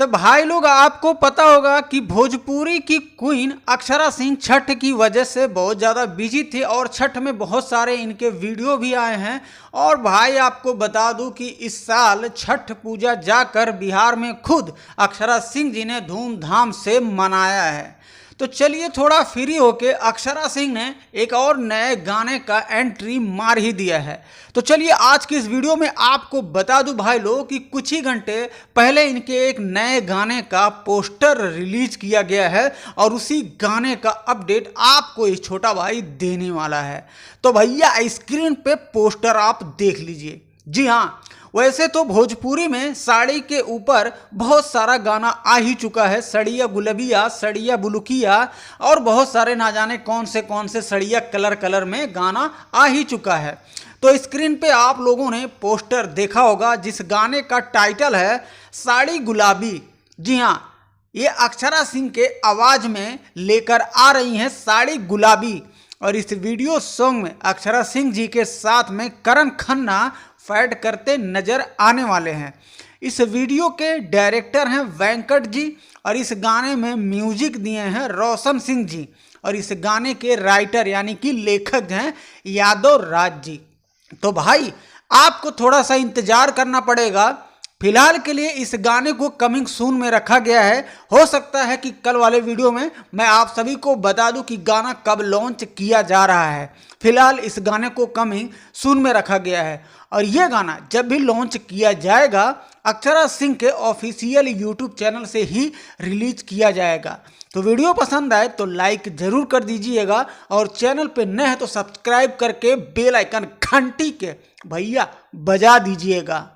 तो भाई लोग आपको पता होगा कि भोजपुरी की क्वीन अक्षरा सिंह छठ की वजह से बहुत ज़्यादा बिजी थी और छठ में बहुत सारे इनके वीडियो भी आए हैं। और भाई आपको बता दूं कि इस साल छठ पूजा जाकर बिहार में खुद अक्षरा सिंह जी ने धूमधाम से मनाया है। तो चलिए थोड़ा फ्री होके अक्षरा सिंह ने एक और नए गाने का एंट्री मार ही दिया है। तो चलिए आज की इस वीडियो में आपको बता दूं भाई लोग कि कुछ ही घंटे पहले इनके एक नए गाने का पोस्टर रिलीज किया गया है और उसी गाने का अपडेट आपको ये छोटा भाई देने वाला है। तो भैया स्क्रीन पे पोस्टर आप देख लीजिए। जी हाँ, वैसे तो भोजपुरी में साड़ी के ऊपर बहुत सारा गाना आ ही चुका है, सड़िया गुलबिया, सड़िया बुलुकिया और बहुत सारे ना जाने कौन से सड़िया कलर में गाना आ ही चुका है। तो स्क्रीन पे आप लोगों ने पोस्टर देखा होगा जिस गाने का टाइटल है साड़ी गुलाबी। जी हाँ, ये अक्षरा सिंह के आवाज में लेकर आ रही हैं साड़ी गुलाबी। और इस वीडियो सॉन्ग में अक्षरा सिंह जी के साथ में करण खन्ना फैड करते नजर आने वाले हैं। इस वीडियो के डायरेक्टर हैं वेंकट जी और इस गाने में म्यूजिक दिए हैं रोशन सिंह जी और इस गाने के राइटर यानी कि लेखक हैं यादव राज जी। तो भाई आपको थोड़ा सा इंतजार करना पड़ेगा। फिलहाल के लिए इस गाने को कमिंग सून में रखा गया है। हो सकता है कि कल वाले वीडियो में मैं आप सभी को बता दूं कि गाना कब लॉन्च किया जा रहा है। फिलहाल इस गाने को कमिंग सून में रखा गया है और यह गाना जब भी लॉन्च किया जाएगा अक्षरा सिंह के ऑफिशियल यूट्यूब चैनल से ही रिलीज किया जाएगा। तो वीडियो पसंद आए तो लाइक जरूर कर दीजिएगा और चैनल पे नए हैं तो सब्सक्राइब करके बेल आइकन घंटी के भैया बजा दीजिएगा।